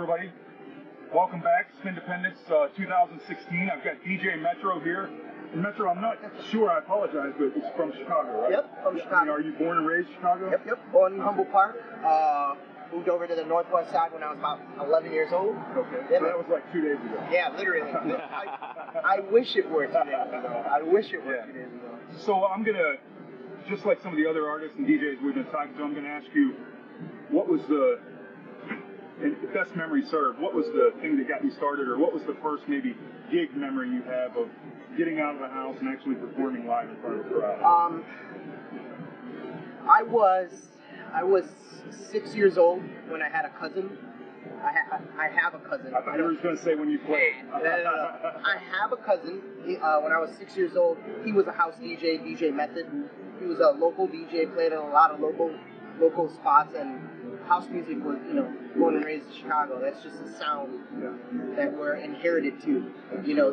everybody. Welcome back, Spindependence 2016. I've got DJ Metro here. And Metro, I'm not sure, I apologize, but it's from Chicago, right? Yep, from Chicago. I mean, are you born and raised Chicago? Yep. Born in Humboldt Park. Moved over to the northwest side when I was about 11 years old. Okay, yeah, so that was like 2 days ago. Yeah, literally. I wish it were 2 days ago. I wish it were 2 days ago. So I'm going to, just like some of the other artists and DJs we've been talking to, I'm going to ask you, what was the, and if best memory served, what was the thing that got you started, or what was the first maybe gig memory you have of getting out of the house and actually performing live in front of a crowd? I was 6 years old when I had a cousin. I have a cousin. I thought you were just going to say when you played. No. I have a cousin. When I was 6 years old, he was a house DJ, DJ Method. He was a local DJ, played in a lot of local spots, and house music was, born and raised in Chicago. That's just a sound that we're inherited to,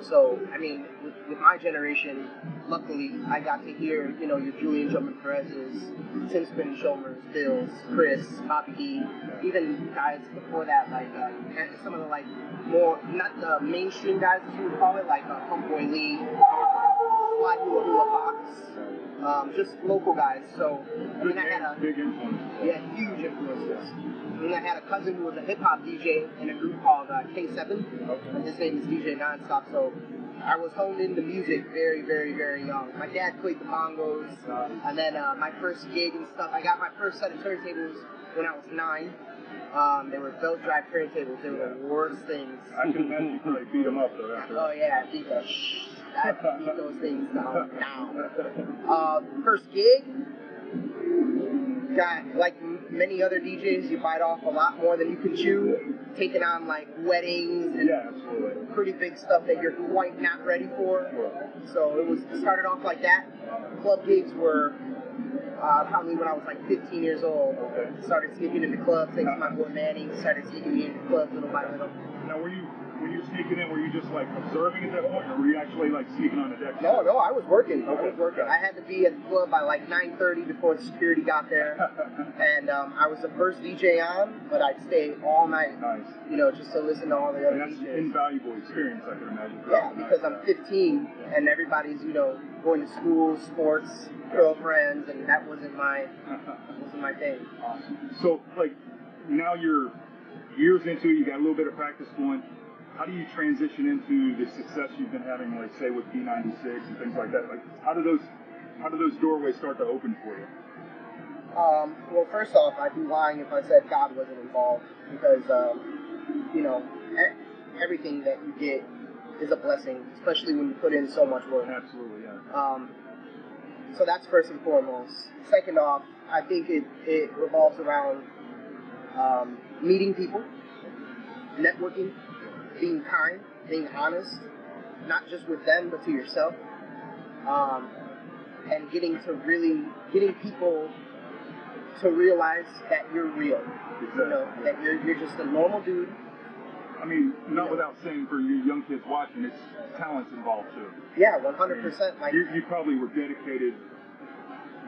So, I mean, with my generation, luckily, I got to hear, your Julian Drummond Perez's, Tim Spin Shomers, Bills, Chris, Bobby D, even guys before that, like some of the more, not the mainstream guys as you would call it, like Homeboy Lee, Sly Hula Hula Fox, just local guys. So, I mean, I had a big influence. Yeah, huge influences. I mean, I had a cousin who was a hip hop DJ in a group called K7. Okay. And his name is DJ Nonstop. So I was honed into music very, very, very young. My dad played the bongos, and then my first gig and stuff. I got my first set of turntables when I was 9. They were belt drive turntables. They were the worst things. I can imagine you probably beat them up though after. Oh yeah, I beat those things down. First gig. Got, like many other DJs, you bite off a lot more than you can chew, taking on like weddings and pretty big stuff that you're quite not ready for. So it started off like that. Club gigs were probably when I was like 15 years old. Started sneaking into clubs, thanks to my boy Manny, started sneaking into clubs little by little. Now when you were sneaking in, were you just like observing at that point, or were you actually like sneaking on the deck? No, I was working. I had to be at the club by like 9:30 before the security got there, and I was the first DJ on, but I'd stay all night. Nice. Just to listen to all the other that's DJs. An invaluable experience, I can imagine. Yeah, because I'm 15 and everybody's going to school, sports, girlfriends, and that wasn't my thing. Awesome. So like now you're years into it, you got a little bit of practice going. How do you transition into the success you've been having, like say with P96 and things like that? Like how do those doorways start to open for you? Well, first off, I'd be lying if I said God wasn't involved, because everything that you get is a blessing, especially when you put in so much work. Absolutely, yeah. So that's first and foremost. Second off, I think it revolves around meeting people, networking, being kind, being honest, not just with them, but to yourself, and getting people to realize that you're real, that you're just a normal dude. I mean, not without saying for you young kids watching, it's talent's involved too. Yeah, 100%. I mean, you probably were dedicated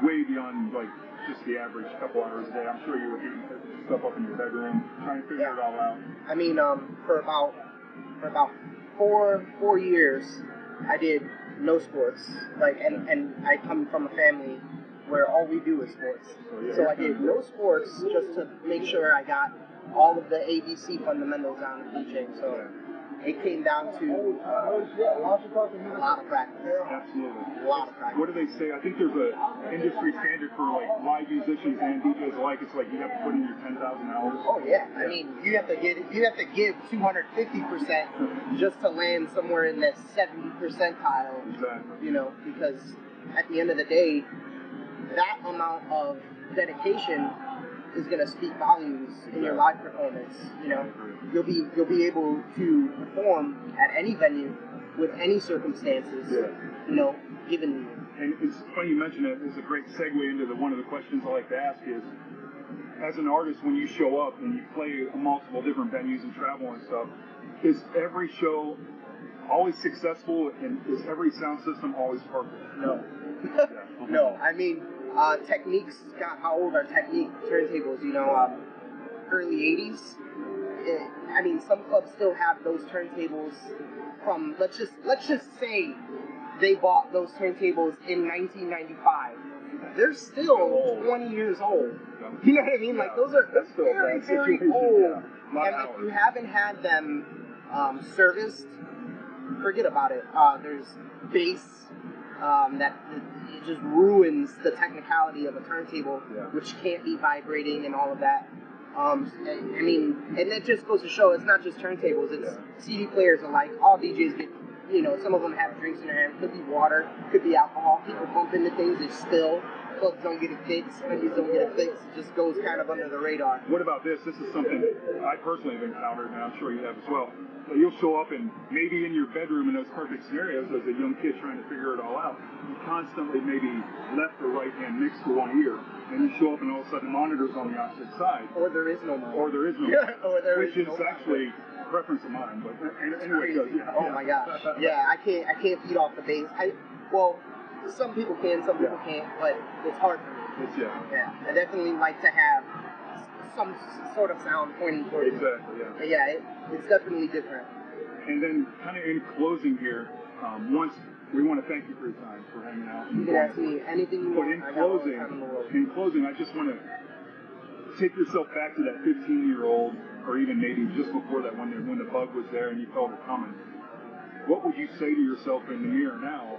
way beyond like just the average couple hours a day. I'm sure you were getting stuff up in your bedroom, trying to figure it all out. I mean, for about 4 years, I did no sports. And I come from a family where all we do is sports. So I did no sports just to make sure I got all of the ABC fundamentals on DJing. So it came down to a lot of practice. Absolutely. A lot of practice. What do they say? I think there's an industry standard for like live musicians and DJs alike. It's like you have to put in your 10,000 hours. Oh yeah. I mean, you have to give 250% just to land somewhere in that 70 percentile. Exactly. Because at the end of the day, that amount of dedication is going to speak volumes in your live performance. You'll be able to perform at any venue with any circumstances. Given you. And it's funny you mention it. It's a great segue into one of the questions I like to ask is, as an artist, when you show up and you play multiple different venues and travel and stuff, is every show always successful, and is every sound system always perfect? No. No. I mean, techniques. God, how old are Technique turntables? Early 80s. I mean, some clubs still have those turntables from, let's just say they bought those turntables in 1995. They're still 20 years old. You know what I mean? Yeah. Like, those are That's still very, a bad very situation, old. yeah. And if you haven't had them serviced, forget about it. There's bass that it just ruins the technicality of a turntable, which can't be vibrating and all of that. I mean, and that just goes to show it's not just turntables, it's CD players alike. All DJs get, you know, some of them have drinks in their hand. Could be water, could be alcohol. People bump into things, they spill. Clubs don't get it fixed, venues don't get it fixed. It just goes kind of under the radar. What about this? This is something I personally have encountered, and I'm sure you have as well. You'll show up and maybe in your bedroom in those perfect scenarios as a young kid trying to figure it all out, you constantly maybe left or right hand mix to one ear, and you show up and all of a sudden monitor's on the opposite side. Or there is no monitor. Or there is no monitor. Which is actually preference of mine, but anyway, oh my gosh. Yeah, I can't feed off the bass. Well, some people can, some people can't, but it's hard for me. Yeah, I definitely like to have some sort of sound pointing towards me. Exactly, yeah. But yeah, it's definitely different. And then, kind of in closing here, once we want to thank you for your time, for hanging out. You can ask me anything you want. But in closing, I just want to take yourself back to that 15-year-old, or even maybe just before that, when the bug was there and you felt it coming. What would you say to yourself in the mirror now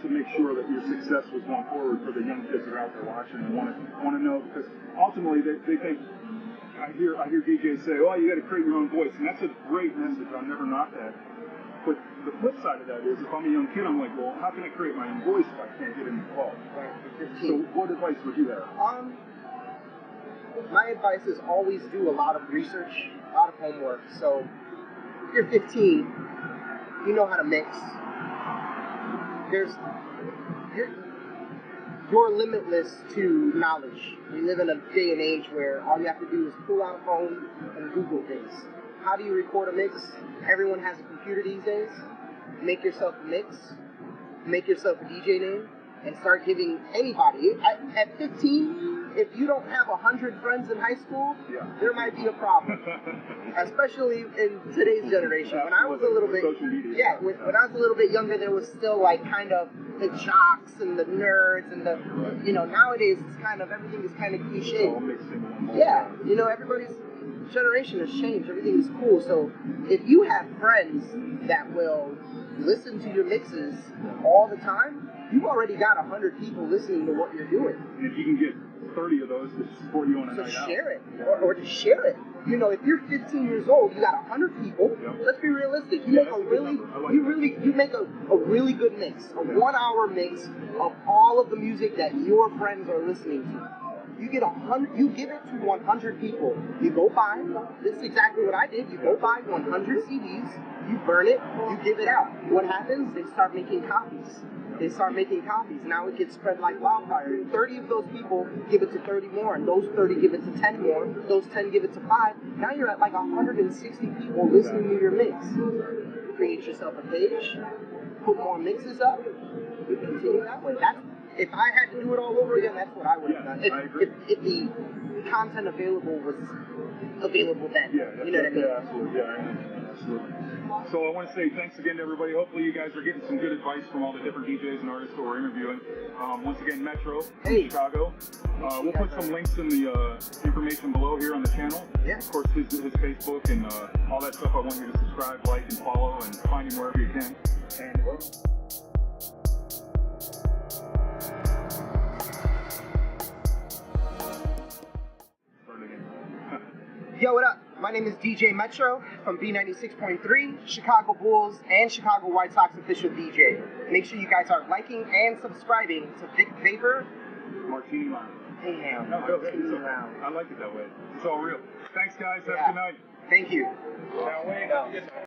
to make sure that your success was going forward for the young kids that are out there watching and want to know? Because ultimately they think, I hear DJs say, oh, you got to create your own voice, and that's a great message. I'll never knock that. But the flip side of that is, if I'm a young kid, I'm like, well, how can I create my own voice if I can't get in the club? So what advice would you have? My advice is always do a lot of research, a lot of homework. So if you're 15, you know how to mix. You're limitless to knowledge. We live in a day and age where all you have to do is pull out a phone and Google things. How do you record a mix? Everyone has a computer these days. Make yourself a mix. Make yourself a DJ name. And start giving anybody. At 15, if you don't have 100 friends in high school, there might be a problem. Especially in today's generation. When I was a little bit, when I was a little bit younger, there was still like kind of the jocks and the nerds and the, you know, nowadays it's kind of, everything is kind of cliche. Yeah, you know, everybody's generation has changed. Everything is cool. So if you have friends that will listen to your mixes all the time, you've already got 100 people listening to what you're doing. And if you can get 30 of those to support you on a night out. So share it, or to share it. You know, if you're 15 years old, you got 100 people. Let's be realistic. You make a really good mix, a 1 hour mix of all of the music that your friends are listening to. You get 100. You give it to 100 people. You go buy. This is exactly what I did. You go buy 100 CDs. You burn it. You give it out. What happens? They start making copies. Now it gets spread like wildfire. 30 of those people give it to 30 more, and those 30 give it to 10 more. Those 10 give it to 5. Now you're at like 160 people listening to your mix. Create yourself a page. Put more mixes up. Continue that way. If I had to do it all over again, that's what I would have done. If the content available was available then. You know what I mean? Absolutely. So I want to say thanks again to everybody. Hopefully you guys are getting some good advice from all the different DJs and artists that we're interviewing. Once again, Metro in Chicago. We'll put some links in the information below here on the channel. Of course, his Facebook and all that stuff. I want you to subscribe, like, and follow, and find him wherever you can. And yo, what up? My name is DJ Metro from B96.3, Chicago Bulls and Chicago White Sox official DJ. Make sure you guys are liking and subscribing to Vic Vapor. Martini Line. Damn, I like it that way. It's all real. Thanks, guys. Have a good night. Thank you. Now, wait.